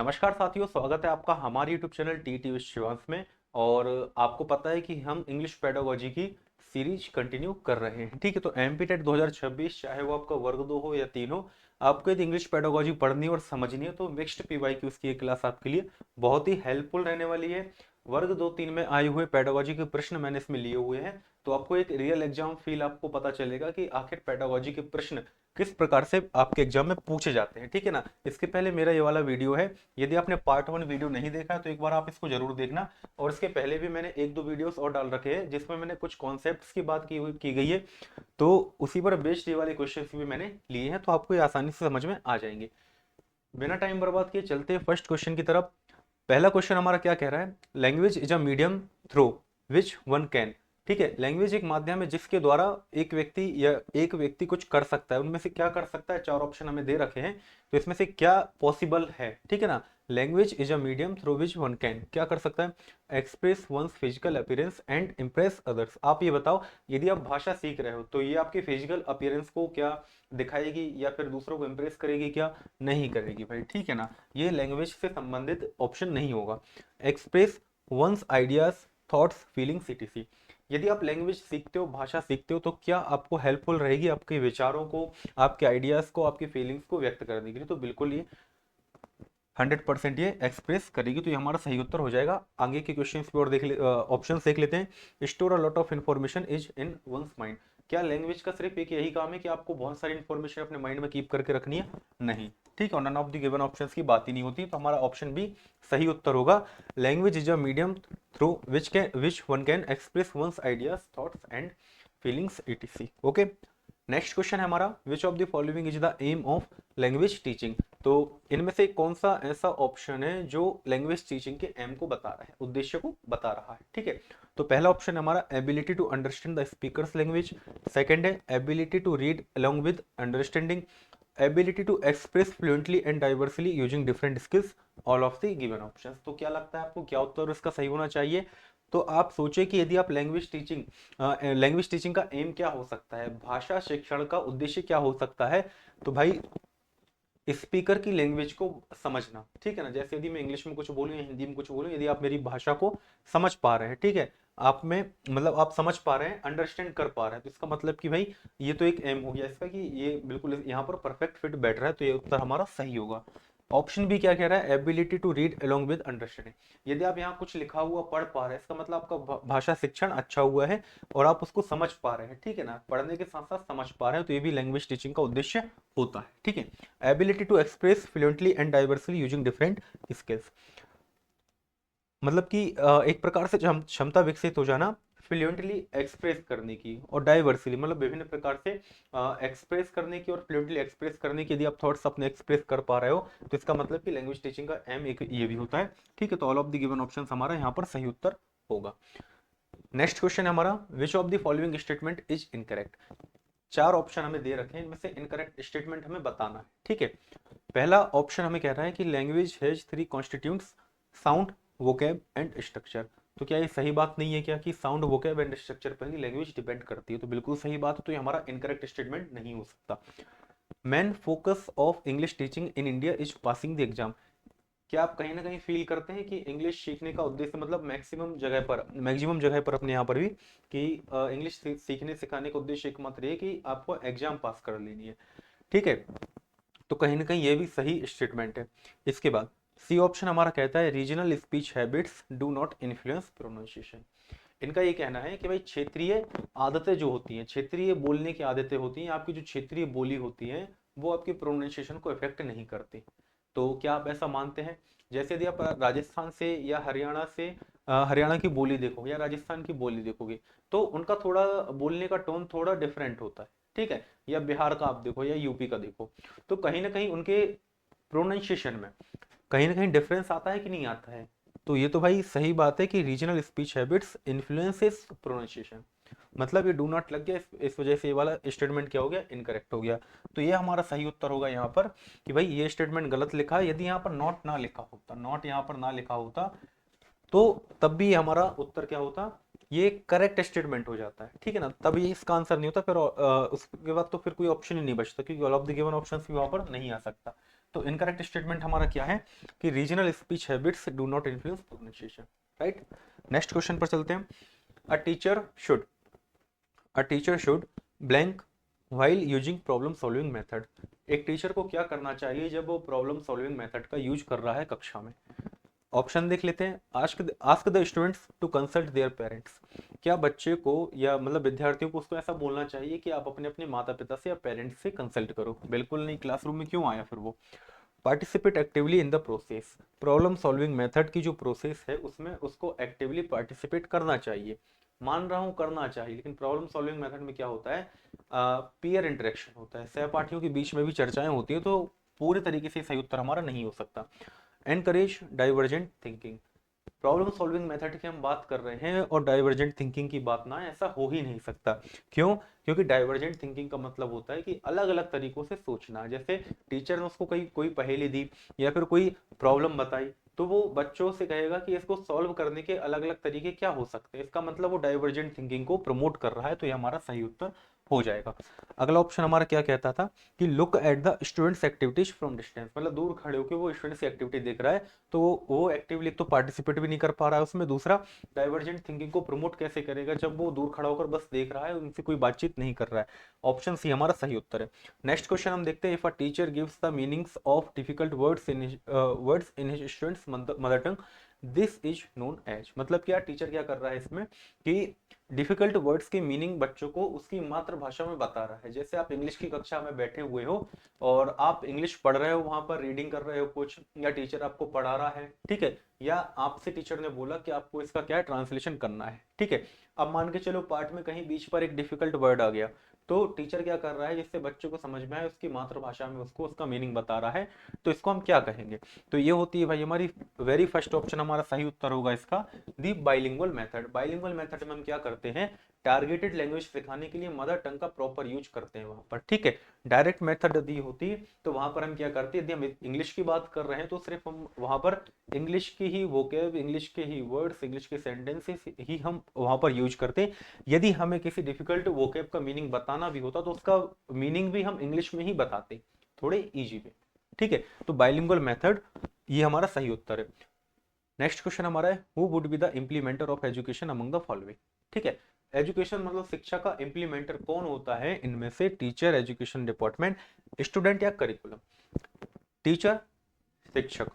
नमस्कार साथियों, स्वागत है आपका हमारे YouTube चैनल टी शिवांश में। और आपको पता है कि हम इंग्लिश पेडागोजी की सीरीज कंटिन्यू कर रहे हैं। ठीक है, तो एमपीटेट 2026 चाहे वो आपका वर्ग 2 हो या 3 हो, आपको यदि इंग्लिश पेडागोजी पढ़नी और समझनी है तो मिक्स्ड पीवाईक्यूज की ये क्लास आपके लिए बहुत ही हेल्पफुल रहने वाली है। वर्ग 2-3 में आए हुए पेडागोजी के प्रश्न मैंने इसमें लिए हुए हैं, तो आपको एक रियल एग्जाम फील आपको पता चलेगा कि आखिर पेडागोजी के प्रश्न किस प्रकार से आपके एग्जाम में पूछे जाते हैं। ठीक है ना। इसके पहले मेरा ये वाला वीडियो है, यदि आपने पार्ट 1 वीडियो नहीं देखा है तो एक बार आप इसको जरूर देखना। और इसके पहले भी मैंने 1-2 वीडियोस और डाल रखे हैं जिसमें मैंने कुछ कॉन्सेप्ट्स की बात की गई है, तो उसी पर बेस्ड ये वाले क्वेश्चंस भी मैंने लिए हैं, तो आपको ये आसानी से समझ में आ जाएंगे। बिना टाइम बर्बाद किए चलते हैं फर्स्ट क्वेश्चन की तरफ। पहला क्वेश्चन हमारा क्या कह रहा है? Language is a medium through which one can. ठीक है, लैंग्वेज एक माध्यम है जिसके द्वारा एक व्यक्ति कुछ कर सकता है। उनमें से क्या कर सकता है? 4 ऑप्शन हमें दे रखे हैं, तो इसमें से क्या पॉसिबल है? ठीक है ना। Language is a medium through which one can क्या कर सकता है? Express once physical appearance and impress others. आप ये बताओ, यदि आप भाषा सीख रहे हो तो ये आपके फिजिकल अपीयरेंस को क्या दिखाएगी या फिर दूसरों को इम्प्रेस करेगी? क्या नहीं करेगी भाई। ठीक है ना, ये लैंग्वेज से संबंधित ऑप्शन नहीं होगा। Express one's ideas thoughts feelings etc। यदि आप लैंग्वेज सीखते हो, भाषा सीखते हो, तो क्या आपको हेल्पफुल रहेगी आपके विचारों को, आपके आइडियाज को, आपकी फीलिंग्स को व्यक्त करने के लिए? तो बिल्कुल ये 100% ये एक्सप्रेस करेगी, तो ये हमारा सही उत्तर हो जाएगा। आगे के क्वेश्चन पे और ऑप्शन देख लेते हैं। Store a lot of information is in once mind. क्या लैंग्वेज का सिर्फ एक यही काम है कि आपको बहुत सारी इन्फॉर्मेशन अपने माइंड में कीप करके रखनी है? नहीं। ठीक है, none of the given options की बात ही नहीं होती, तो हमारा ऑप्शन बी सही उत्तर होगा। Language is a medium through which one can express one's ideas thoughts and feelings etc। Okay, next question है हमारा, which of the following is the aim of language teaching. तो इनमें से कौन सा ऐसा ऑप्शन है जो लैंग्वेज टीचिंग के एम को बता रहा है, उद्देश्य को बता रहा है? ठीक है, तो पहला ऑप्शन है हमारा ability to understand the speakers language. Second है ability to read along with understanding. Ability to express fluently and diversely using different skills. All of the given options. तो क्या लगता है आपको, क्या उत्तर इसका सही होना चाहिए? तो आप सोचे कि यदि आप लैंग्वेज टीचिंग का एम क्या हो सकता है, भाषा शिक्षण का उद्देश्य क्या हो सकता है, तो भाई स्पीकर की लैंग्वेज को समझना। ठीक है ना, जैसे यदि मैं इंग्लिश में कुछ बोलूं या हिंदी में कुछ बोलूं, यदि आप मेरी भाषा को समझ पा रहे हैं, ठीक है, आप में मतलब आप समझ पा रहे हैं, अंडरस्टैंड कर पा रहे हैं, तो इसका मतलब कि भाई ये तो एक एम हो गया इसका कि ये बिल्कुल यहाँ पर परफेक्ट फिट बैठ रहा है, तो ये उत्तर हमारा सही होगा। ऑप्शन बी क्या कह रहा है? Ability to read along with understanding. यदि आप यहाँ कुछ लिखा हुआ पढ़ पा रहे हैं, इसका मतलब आपका भाषा शिक्षण अच्छा हुआ है और आप उसको समझ पा रहे हैं। ठीक है ना, पढ़ने के साथ साथ समझ पा रहे हैं, तो ये भी लैंग्वेज टीचिंग का उद्देश्य होता है। ठीक है, ability to express fluently and diversely using different skills, मतलब कि एक प्रकार से क्षमता विकसित हो जाना फ्लुएंटली एक्सप्रेस करने की, और डाइवर्सली मतलब विभिन्न प्रकार से एक्सप्रेस करने की और फ्लुएंटली एक्सप्रेस करने की। यदि आप थॉट्स अपने एक्सप्रेस कर पा रहे हो, तो इसका मतलब कि लैंग्वेज टीचिंग का एम एक ये भी होता है। ठीक है, तो all of the given option हमारा यहाँ पर सही उत्तर होगा। नेक्स्ट क्वेश्चन है हमारा, which of the following statement is incorrect. 4 option हमें दे रखे हैं, इनमें से इनकरेक्ट स्टेटमेंट हमें बताना है। ठीक है, पहला ऑप्शन हमें कह रहा है कि language has 3 constituents, sound, vocab and structure. तो क्या ये सही बात नहीं है क्या कि साउंड, वोकैब एंड स्ट्रक्चर पर ही लैंग्वेज डिपेंड करती है? तो बिल्कुल सही बात है, तो ये हमारा इनकरेक्ट स्टेटमेंट नहीं हो सकता। Main focus of English teaching in India is passing the exam. क्या आप कहीं ना कहीं फील करते हैं कि इंग्लिश सीखने का उद्देश्य मतलब मैक्सिमम जगह पर अपने यहाँ पर भी कि इंग्लिश सीखने सिखाने का उद्देश्य एकमात्र ये कि आपको एग्जाम पास कर लेनी है? ठीक है, तो कहीं ना कहीं ये भी सही स्टेटमेंट है। इसके बाद सी ऑप्शन हमारा कहता है regional speech habits do not influence pronunciation. इनका ये कहना है कि भाई क्षेत्रीय आदतें जो होती हैं, क्षेत्रीय बोलने की आदतें होती हैं, आपकी जो क्षेत्रीय बोली होती है वो आपकी प्रोनाउंसिएशन को इफेक्ट नहीं करती। तो क्या आप ऐसा मानते हैं? जैसे यदि आप राजस्थान से या हरियाणा से हरियाणा की बोली देखो या राजस्थान की बोली देखोगे, तो उनका थोड़ा बोलने का टोन थोड़ा डिफरेंट होता है। ठीक है, या बिहार का आप देखो या यूपी का देखो, तो कहीं ना कहीं उनके प्रोनाउंसिएशन में कहीं ना कहीं डिफरेंस आता है कि नहीं आता है? तो ये तो भाई सही बात है कि regional speech habits influences pronunciation, मतलब ये डू नॉट लग गया, इस वजह से ये वाला स्टेटमेंट क्या हो गया? इनकरेक्ट हो गया। तो ये हमारा सही उत्तर होगा यहाँ पर कि भाई ये स्टेटमेंट गलत लिखा है। यदि यहाँ पर नॉट ना लिखा होता, नॉट यहाँ पर ना लिखा होता, तो तब भी हमारा उत्तर क्या होता? ये करेक्ट स्टेटमेंट हो जाता है। ठीक है ना, तब ये इसका आंसर नहीं होता, फिर उसके बाद तो फिर कोई ऑप्शन ही नहीं बचता, क्योंकि all of the given options भी वहां पर नहीं आ सकता। तो इनकरेक्ट स्टेटमेंट हमारा क्या है कि regional speech habits do not influence pronunciation, right. Next question पर चलते हैं। A teacher should a teacher should blank while using problem solving method. एक टीचर को क्या करना चाहिए जब वो प्रॉब्लम सॉल्विंग मेथड का यूज कर रहा है कक्षा में। ऑप्शन देख लेते हैं। Ask the students to consult their parents. क्या बच्चे को या मतलब विद्यार्थियों को उसको ऐसा बोलना चाहिए कि आप अपने अपने माता पिता से या पेरेंट्स से कंसल्ट करो? बिल्कुल नहीं, क्लासरूम में क्यों आया फिर वो। Participate actively in the process. Problem solving method की जो प्रोसेस है उसमें उसको एक्टिवली पार्टिसिपेट करना चाहिए। मान रहा हूँ करना चाहिए, लेकिन प्रॉब्लम सॉल्विंग मेथड में क्या होता है, पीयर इंटरेक्शन होता है, सहपाठियों के बीच में भी चर्चाएं होती है, तो पूरे तरीके से सही उत्तर हमारा नहीं हो सकता। Encourage divergent thinking. Problem solving method की हम बात कर रहे हैं और डाइवर्जेंट थिंकिंग की बात ना, ऐसा हो ही नहीं सकता। क्यों? क्योंकि डाइवर्जेंट थिंकिंग का मतलब होता है कि अलग अलग तरीकों से सोचना। जैसे टीचर ने उसको कोई पहेली दी या फिर कोई प्रॉब्लम बताई, तो वो बच्चों से कहेगा कि इसको सॉल्व करने के अलग अलग तरीके क्या हो सकते हैं। इसका मतलब वो डाइवर्जेंट थिंकिंग को प्रमोट कर रहा है, तो ये हमारा सही उत्तर हो जाएगा। अगला ऑप्शन हमारा क्या कहता था कि look at the students activities from distance, मतलब दूर खड़े होकर वो स्टूडेंट्स की एक्टिविटी देख रहा है, तो वो एक्टिवली तो पार्टिसिपेट भी नहीं कर पा रहा है उसमें। दूसरा, डाइवर्जेंट थिंकिंग को प्रमोट कैसे करेगा जब वो दूर खड़ा होकर बस देख रहा है, उनसे कोई बातचीत नहीं कर रहा है। ऑप्शन सी हमारा सही उत्तर है। नेक्स्ट क्वेश्चन हम देखते हैं। If a teacher gives the meanings of difficult words in his students mother tongue, this is known as. मतलब क्या टीचर क्या कर रहा है इसमें कि डिफिकल्ट वर्ड्स के मीनिंग बच्चों को उसकी मातृभाषा में बता रहा है। जैसे आप इंग्लिश की कक्षा में बैठे हुए हो और आप इंग्लिश पढ़ रहे हो, वहां पर रीडिंग कर रहे हो कुछ, या टीचर आपको पढ़ा रहा है, ठीक है, या आपसे टीचर ने बोला कि आपको इसका क्या है ट्रांसलेशन करना है, ठीक है। अब मान के चलो पाठ में कहीं बीच पर एक डिफिकल्ट वर्ड आ गया, तो टीचर क्या कर रहा है जिससे बच्चों को समझ में आए उसकी मातृभाषा में उसको उसका मीनिंग बता रहा है, तो इसको हम क्या कहेंगे? तो ये होती है भाई हमारी वेरी फर्स्ट ऑप्शन, हमारा सही उत्तर होगा इसका दी बाइलिंगुअल मेथड। बाइलिंगुअल मेथड में हम क्या करते हैं, टारगेटेड लैंग्वेज सिखाने के लिए मदर टंग का प्रॉपर यूज करते हैं वहां पर, ठीक है। डायरेक्ट मेथड दी होती तो वहां पर हम क्या करते हैं, यदि हम इंग्लिश की बात कर रहे हैं तो सिर्फ हम वहां पर इंग्लिश के ही वोकेब, इंग्लिश के ही वर्ड्स, इंग्लिश के सेंटेंसेस ही हम वहां पर यूज करते। यदि हमें किसी डिफिकल्ट वोकेब का मीनिंग बताना भी होता तो उसका मीनिंग भी हम इंग्लिश में ही बताते, थोड़े इजी में, ठीक है। तो बाइलिंगुअल मेथड ये हमारा सही उत्तर है। नेक्स्ट क्वेश्चन हमारा है, who would be the implementer of education among the following, ठीक है। एजुकेशन मतलब शिक्षा का इम्प्लीमेंटर कौन होता है इनमें से? टीचर, एजुकेशन डिपार्टमेंट, स्टूडेंट या करिकुलम। टीचर शिक्षक,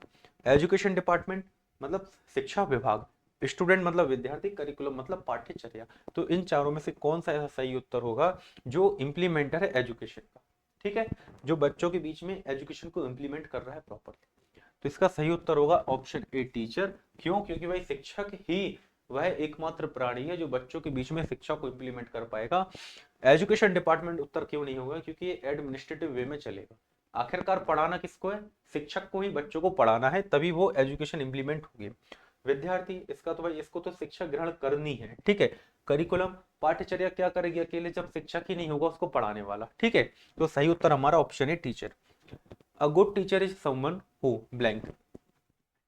एजुकेशन डिपार्टमेंट मतलब शिक्षा विभाग, स्टूडेंट मतलब विद्यार्थी, करिकुलम मतलब पाठ्यचर्या। तो इन चारों में से कौन सा ऐसा सही उत्तर होगा जो इम्प्लीमेंटर है एजुकेशन का, ठीक है, जो बच्चों के बीच में एजुकेशन को इम्प्लीमेंट कर रहा है प्रॉपरली। तो इसका सही उत्तर होगा ऑप्शन ए टीचर। क्यों? क्योंकि भाई शिक्षक ही वह एकमात्र प्राणी है जो बच्चों के बीच में शिक्षा को इम्प्लीमेंट कर पाएगा। एजुकेशन डिपार्टमेंट उत्तर क्यों नहीं होगा? क्योंकि ये एडमिनिस्ट्रेटिव वे में चलेगा। आखिरकार पढ़ाना किसको है? शिक्षक को ही बच्चों को पढ़ाना है, तभी वो एजुकेशन इंप्लीमेंट होगी। विद्यार्थी इसका तो भाई इसको तो शिक्षा ग्रहण करनी है, ठीक है। करिकुलम पाठ्यचर्या क्या करेगी अकेले जब शिक्षक ही नहीं होगा उसको पढ़ाने वाला, ठीक है। तो सही उत्तर हमारा ऑप्शन है teacher. A good teacher is someone who blank.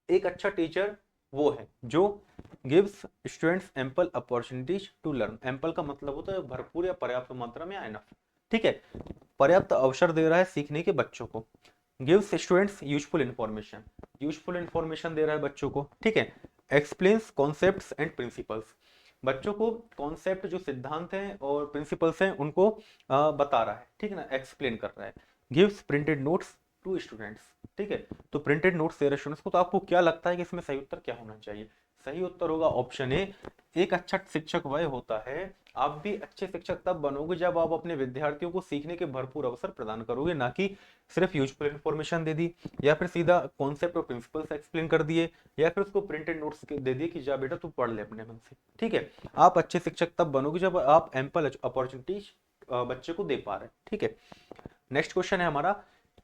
एक अच्छा टीचर वो है जो gives students ample opportunities to learn. Ample का मतलब होता है भरपूर या पर्याप्त मात्रा में, एनफ, ठीक है, पर्याप्त अवसर दे रहा है सीखने के बच्चों को। Gives students useful information, useful information दे रहा है बच्चों को, ठीक है। एक्सप्लेन्स कॉन्सेप्ट्स एंड प्रिंसिपल्स, बच्चों को कॉन्सेप्ट जो सिद्धांत हैं और प्रिंसिपल्स हैं उनको बता रहा है, ठीक है ना, एक्सप्लेन कर रहा है। Gives printed notes to students, ठीक है, तो प्रिंटेड नोट्स दे रहे स्टूडेंट्स को। तो आपको क्या लगता है कि इसमें सही उत्तर क्या होना चाहिए? सही उत्तर होगा ऑप्शन ए। एक अच्छा शिक्षक वह होता है, आप भी अच्छे शिक्षक तब बनोगे जब आप अपने विद्यार्थियों को सीखने के भरपूर अवसर प्रदान करोगे, ना कि सिर्फ यूजफुल इंफॉर्मेशन दे दी या फिर सीधा कॉन्सेप्ट और प्रिंसिपल्स एक्सप्लेन कर दिए या फिर उसको प्रिंटेड नोट्स दे दिए कि जा बेटा तू पढ़ ले अपने मन से, ठीक है। आप अच्छे शिक्षक तब बनोगे जब आप एम्पल अपॉर्चुनिटीज बच्चे को दे पा रहे हैं, ठीक है। नेक्स्ट क्वेश्चन है हमारा,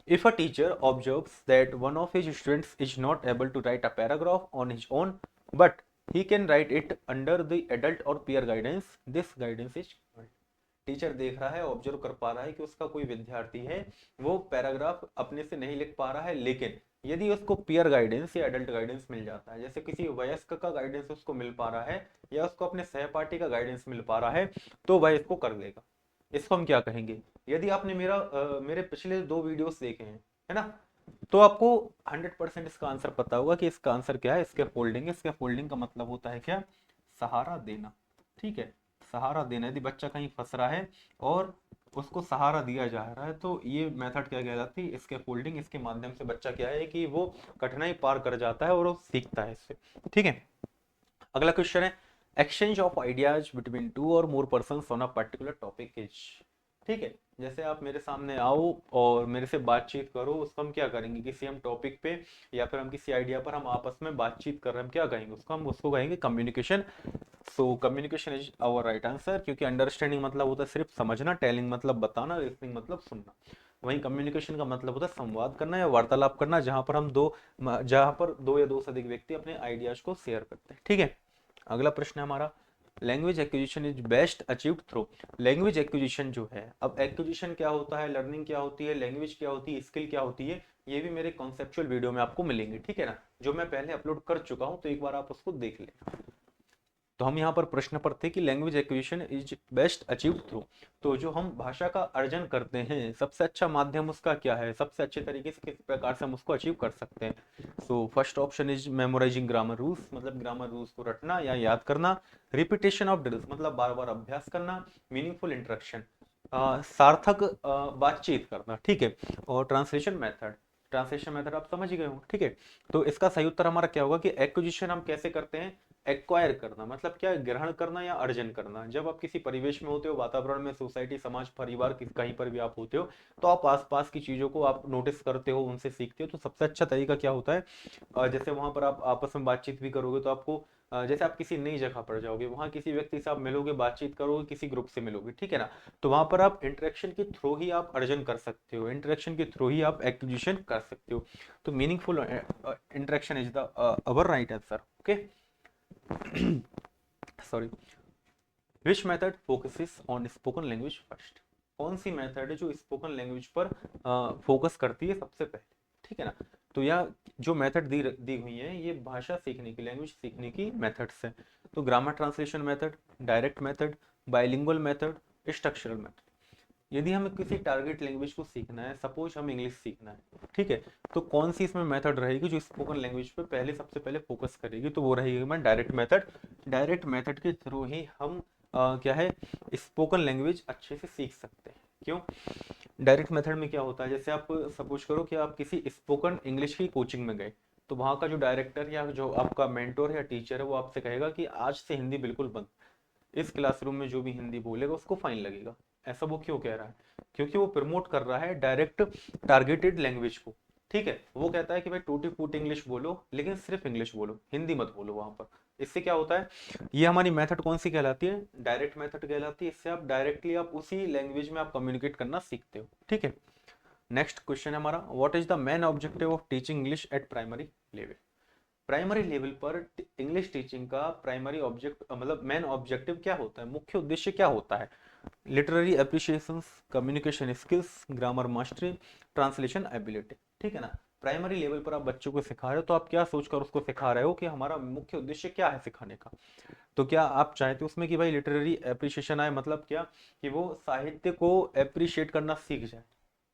if a teacher observes that one of his students is not able to write a paragraph on his own but he can write it under the adult or peer guidance, this guidance is called। Teacher देख रहा है, observe कर पा रहा है कि उसका कोई विद्यार्थी है वो पैराग्राफ अपने से नहीं लिख पा रहा है, लेकिन यदि उसको पीयर गाइडेंस या एडल्ट गाइडेंस मिल जाता है, जैसे किसी वयस्क का गाइडेंस उसको मिल पा रहा है या उसको अपने सहपाठी का गाइडेंस मिल पा रहा है, तो वह इसको कर लेगा। इसको हम क्या कहेंगे? यदि आपने मेरे पिछले 2 वीडियोस देखे हैं, है ना, तो आपको 100% इसका आंसर पता होगा कि इसका आंसर क्या है, स्कैफोल्डिंग। स्कैफोल्डिंग का मतलब होता है क्या, सहारा देना। ठीक है, सहारा देना। यदि बच्चा कहीं फंस रहा है और उसको सहारा दिया जा रहा है तो ये मेथड क्या कहलाती है, स्कैफोल्डिंग। इसके माध्यम से बच्चा क्या है कि वो कठिनाई पार कर जाता है और वो सीखता है इससे। ठीक है, अगला क्वेश्चन है, exchange of ideas between two or more persons on a particular topic is. ठीक है, जैसे आप मेरे सामने आओ और मेरे से बातचीत करो, उसको हम क्या करेंगे, किसी हम टॉपिक पे या फिर हम किसी आइडिया पर हम आपस में बातचीत कर रहे हैं, हम क्या कहेंगे उसको, हम उसको कहेंगे communication. So communication is our right answer, क्योंकि अंडरस्टैंडिंग मतलब होता है सिर्फ समझना, टेलिंग मतलब बताना, लिसनिंग मतलब सुनना। वहीं कम्युनिकेशन का मतलब होता है संवाद करना या वार्तालाप करना, जहां पर दो या दो से अधिक व्यक्ति अपने आइडियाज को शेयर करते हैं। ठीक है, अगला प्रश्न है हमारा, language acquisition is best achieved through. Language acquisition जो है, अब एक्विजिशन क्या होता है, लर्निंग क्या होती है, लैंग्वेज क्या होती है, स्किल क्या होती है, ये भी मेरे कॉन्सेप्चुअल वीडियो में आपको मिलेंगे। ठीक है ना, जो मैं पहले अपलोड कर चुका हूं, तो एक बार आप उसको देख लें। तो हम यहाँ पर प्रश्न पर थे कि language acquisition is best achieved through. तो जो हम भाषा का अर्जन करते हैं, सबसे अच्छा माध्यम उसका क्या है, सबसे अच्छे तरीके से किस प्रकार से हम उसको अचीव कर सकते हैं। So first option is memorising grammar rules, मतलब ग्रामर रूल्स को रटना या याद करना। रिपीटेशन ऑफ ड्रिल्स, मतलब बार बार अभ्यास करना। मीनिंगफुल इंटरेक्शन, सार्थक बातचीत करना। ठीक है, और ट्रांसलेशन मेथड, ट्रांसलेशन मेथड आप समझ ही गए हो। ठीक है, तो इसका सही उत्तर हमारा क्या होगा कि एक्विजिशन हम कैसे करते हैं, एक्वायर करना मतलब क्या, ग्रहण करना या अर्जन करना। जब आप किसी परिवेश में होते हो, वातावरण में, सोसाइटी, समाज, परिवार, कहीं पर भी आप होते हो, तो आप आसपास की चीजों को आप नोटिस करते हो, उनसे सीखते हो। तो सबसे अच्छा तरीका क्या होता है, जैसे वहां पर आप आपस में बातचीत भी करोगे तो आपको जैसे आप किसी नई जगह पर जाओगे, वहां किसी व्यक्ति से आप मिलोगे, बातचीत करोगे, किसी ग्रुप से मिलोगे। ठीक है ना, तो वहां पर आप इंटरेक्शन के थ्रू ही आप अर्जन कर सकते हो, इंटरेक्शन के थ्रू ही आप एक्विजिशन कर सकते हो। तो meaningful interaction is the our right answer. Okay, sorry. Which method focuses on spoken language first. कौन सी मेथड है जो स्पोकन लैंग्वेज पर फोकस करती है सबसे पहले। ठीक है ना, तो यह जो मेथड दी हुई है, ये भाषा सीखने की, लैंग्वेज सीखने की मेथड्स है। तो grammar translation method, direct method, bilingual method, structural method. यदि हमें किसी टारगेट लैंग्वेज को सीखना है, सपोज हम इंग्लिश सीखना है, ठीक है, तो कौन सी इसमें मेथड रहेगी जो स्पोकन लैंग्वेज पे पहले सबसे पहले फोकस करेगी, तो वो रहेगी मैं डायरेक्ट मेथड। डायरेक्ट मेथड के थ्रू ही हम क्या है, स्पोकन लैंग्वेज अच्छे से सीख सकते हैं। क्यों, डायरेक्ट मेथड में क्या होता है, जैसे आप सपोज करो कि आप किसी स्पोकन इंग्लिश की कोचिंग में गए, तो वहाँ का जो डायरेक्टर या जो आपका मेंटोर या टीचर है, वो आपसे कहेगा कि आज से हिंदी बिल्कुल बंद, इस क्लासरूम में जो भी हिंदी बोलेगा उसको फाइन लगेगा। ऐसा वो क्यों कह रहा है, क्योंकि वो प्रमोट कर रहा है डायरेक्ट टारगेटेड लैंग्वेज को। ठीक है, वो कहता है कि भाई टूटी फूटी इंग्लिश बोलो, लेकिन सिर्फ इंग्लिश बोलो, हिंदी मत बोलो वहां पर। इससे क्या होता है, ये हमारी मेथड कौन सी कहलाती है, डायरेक्ट मेथड कहलाती है। इससे आप डायरेक्टली आप उसी लैंग्वेज में आप कम्युनिकेट करना सीखते हो। ठीक है, नेक्स्ट क्वेश्चन है हमारा, what is the main objective of teaching English at primary level. Primary level पर इंग्लिश टीचिंग का प्राइमरी ऑब्जेक्ट मतलब मेन ऑब्जेक्टिव क्या होता है, मुख्य उद्देश्य क्या होता है। Literary appreciation, communication skills, grammar mastery, translation ability. ठीक है ना, प्राइमरी लेवल पर आप बच्चों को सिखा रहे हो, तो आप क्या सोचकर उसको सिखा रहे हो कि हमारा मुख्य उद्देश्य क्या है सिखाने का। तो क्या आप चाहते हो उसमें कि भाई लिटरेरी एप्रिशिएशन आए, मतलब क्या कि वो साहित्य को एप्रिशिएट करना सीख जाए।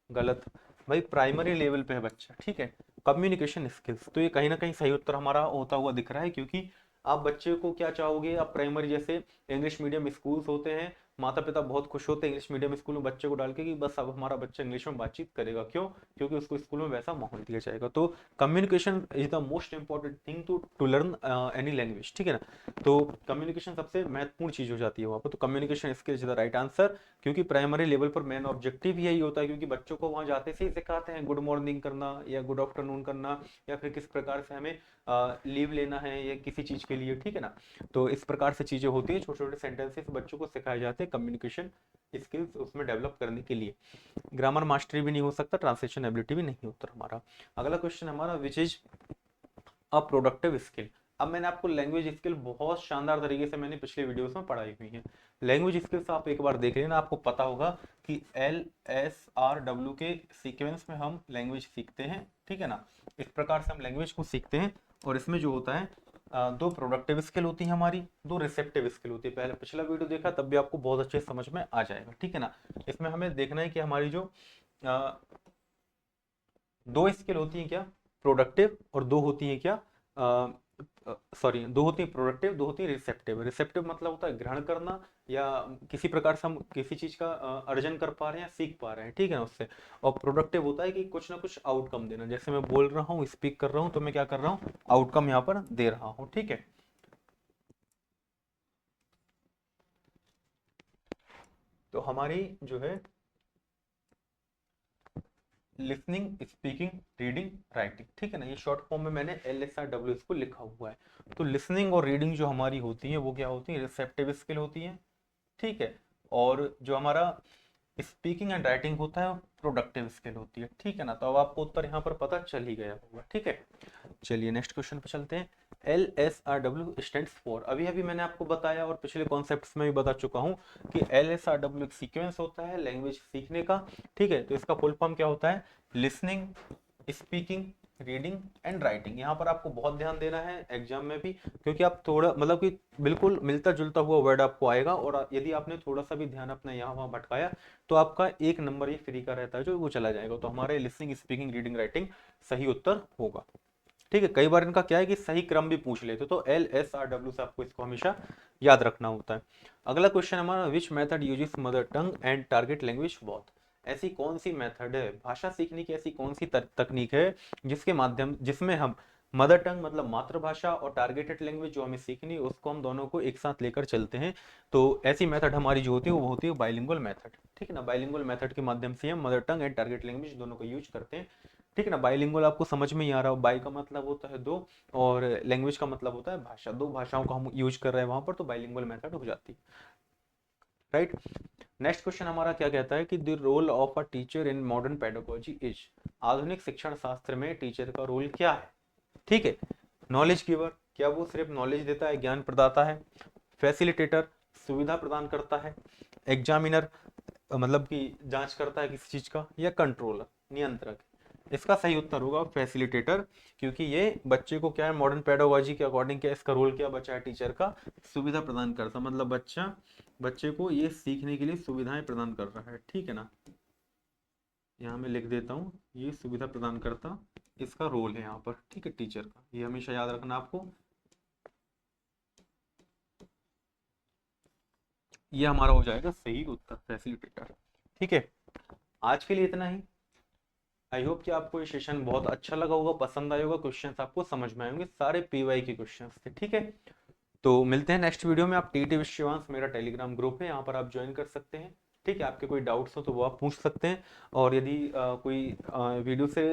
गलत, भाई प्राइमरी लेवल पे है बच्चा। ठीक है, कम्युनिकेशन स्किल्स, तो ये कहीं ना कहीं सही उत्तर हमारा होता हुआ दिख रहा है, क्योंकि आप बच्चे को क्या चाहोगे, आप प्राइमरी जैसे इंग्लिश मीडियम स्कूल्स होते हैं, माता पिता बहुत खुश होते हैं इंग्लिश मीडियम स्कूल में बच्चे को डाल के कि बस अब हमारा बच्चा इंग्लिश में बातचीत करेगा। क्यों, क्योंकि उसको स्कूल में वैसा माहौल दिया जाएगा। तो communication is the most important thing to learn any language. ठीक है ना, तो कम्युनिकेशन सबसे महत्वपूर्ण चीज हो जाती है वहाँ पर। तो communication skill is the right answer, क्योंकि प्राइमरी लेवल पर मेन ऑब्जेक्टिव यही होता है, क्योंकि बच्चों को वहां जाते से ही सिखाते हैं गुड मॉर्निंग करना या गुड आफ्टरनून करना, या फिर किस प्रकार से हमें लीव लेना है या किसी चीज के लिए। ठीक है ना, तो इस प्रकार से चीजें होती है, छोटे छोटे सेंटेंसेस बच्चों को सिखाए जाते हैं कम्युनिकेशन स्किल्स उसमें डेवलप करने के लिए। ग्रामर मास्टरी भी नहीं हो सकता, ट्रांसलेशन एबिलिटी भी नहीं होता हमारा। अगला क्वेश्चन हमारा, which is a productive skill. अब मैंने आपको लैंग्वेज स्किल बहुत शानदार तरीके से मैंने पिछले वीडियोस में पढ़ाई हुई है। लैंग्वेज स्किल्स आप एक बार देख लेना, आपको पता होगा कि LSRW के सीक्वेंस में हम लैंग्वेज सीखते हैं। ठीक है ना, इस प्रकार से हम लैंग्वेज को सीखते हैं। और इसमें जो होता है दो प्रोडक्टिव स्किल होती है हमारी, दो रिसेप्टिव स्किल होती है। पहले पिछला वीडियो देखा तब भी आपको बहुत अच्छे समझ में आ जाएगा। ठीक है ना, इसमें हमें देखना है कि हमारी जो दो स्किल होती हैं क्या, प्रोडक्टिव, और दो होती हैं क्या, सॉरी, दो होती हैं प्रोडक्टिव, दो होती हैं रिसेप्टिव। रिसेप्टिव मतलब होता है ग्रहण करना, या किसी प्रकार से हम किसी चीज का अर्जन कर पा रहे हैं या सीख पा रहे हैं, ठीक है ना, उससे। और प्रोडक्टिव होता है कि कुछ ना कुछ आउटकम देना, जैसे मैं बोल रहा हूँ, स्पीक कर रहा हूँ, तो मैं क्या कर रहा हूँ, आउटकम यहाँ पर दे रहा हूँ, ठीक है। तो हमारी जो है लिसनिंग, स्पीकिंग, रीडिंग, राइटिंग, ठीक है ना, ये शॉर्ट फॉर्म में मैंने LSRW इसको लिखा हुआ है। तो लिसनिंग और रीडिंग जो हमारी होती है वो क्या होती है, रिसेप्टिव स्किल होती है, ठीक है। और जो हमारा स्पीकिंग एंड राइटिंग होता है प्रोडक्टिव स्किल होती है, ठीक है ना। तो अब आपको उत्तर यहाँ पर पता चल ही गया होगा, ठीक है। चलिए नेक्स्ट क्वेश्चन पे चलते हैं। LSRW स्टैंड्स फॉर, अभी अभी मैंने आपको बताया और पिछले कॉन्सेप्ट्स में भी बता चुका हूँ कि LSRW एक सीक्वेंस होता है लैंग्वेज सीखने का, ठीक है। तो इसका फुल फॉर्म क्या होता है, listening, speaking, reading and writing. यहाँ पर आपको बहुत ध्यान देना है एग्जाम में भी, क्योंकि आप थोड़ा मतलब कि बिल्कुल मिलता जुलता हुआ वर्ड आपको आएगा, और यदि आपने थोड़ा सा भी ध्यान अपना यहाँ वहाँ भटकाया तो आपका एक नंबर ये फ्री का रहता है जो वो चला जाएगा। तो हमारे लिसनिंग, स्पीकिंग, रीडिंग, राइटिंग सही उत्तर होगा, ठीक है। कई बार इनका क्या है कि सही क्रम भी पूछ लेते, तो LSRW से आपको इसको हमेशा याद रखना होता है। अगला क्वेश्चन हमारा, which method uses mother tongue and target language both, ऐसी कौन सी मेथड है, भाषा सीखने की ऐसी कौन सी तकनीक है जिसके माध्यम जिसमें हम मदर टंग मतलब मातृभाषा और टारगेटेड लैंग्वेज जो हमें सीखनी है उसको हम दोनों को एक साथ लेकर चलते हैं। तो ऐसी मेथड हमारी जो होती है वो होती है बाइलिंगुअल मेथड, ठीक है ना। बाइलिंगुअल मेथड के माध्यम से हम mother tongue and target language दोनों को यूज करते हैं, ठीक है ना। बाइलिंगुअल आपको समझ में ही आ रहा हो, बाई का मतलब होता है दो, और लैंग्वेज का मतलब होता है भाषा, दो भाषाओं को हम यूज कर रहे हैं वहां पर, तो बाइलिंगुअल मेथड हो जाती है, राइट। नेक्स्ट क्वेश्चन हमारा क्या कहता है कि the role of a teacher in modern pedagogy is, आधुनिक शिक्षण शास्त्र में टीचर का रोल क्या है, ठीक है। नॉलेज गिवर, क्या वो सिर्फ नॉलेज देता है, ज्ञान प्रदाता है। फैसिलिटेटर, सुविधा प्रदान करता है। एग्जामिनर, मतलब कि जांच करता है किसी चीज का, या कंट्रोलर, नियंत्रक। इसका सही उत्तर होगा फैसिलिटेटर, क्योंकि ये बच्चे को क्या है, मॉडर्न पेडागोजी के अकॉर्डिंग क्या इसका रोल क्या बचा है टीचर का, सुविधा प्रदान करता, मतलब बच्चे को ये सीखने के लिए सुविधाएं प्रदान कर रहा है, ठीक है ना। यहाँ मैं लिख देता हूँ, ये सुविधा प्रदान करता इसका रोल है यहाँ पर, ठीक है, टीचर का, ये हमेशा याद रखना आपको। ये हमारा हो जाएगा सही उत्तर, फैसिलिटेटर, ठीक है। आज के लिए इतना ही। आई होप कि आपको ये सेशन बहुत अच्छा लगा होगा, पसंद आया होगा, क्वेश्चंस आपको समझ में आएंगे, सारे PY के क्वेश्चंस थे, ठीक है। तो मिलते हैं नेक्स्ट वीडियो में। आप TT विश्वांस मेरा टेलीग्राम ग्रुप है, यहाँ पर आप ज्वाइन कर सकते हैं, ठीक है। आपके कोई डाउट्स हो तो वो आप पूछ सकते हैं, और यदि कोई वीडियो से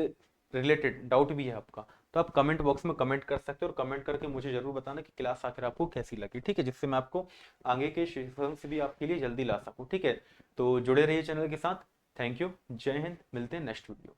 रिलेटेड डाउट भी है आपका तो आप कमेंट बॉक्स में कमेंट कर सकते हैं, और कमेंट करके मुझे जरूर बताना कि क्लास आखिर आपको कैसी लगी, ठीक है, जिससे मैं आपको आगे के सेशन से भी आपके लिए जल्दी ला सकूँ, ठीक है। तो जुड़े रहिए चैनल के साथ। थैंक यू, जय हिंद, मिलते हैं नेक्स्ट वीडियो।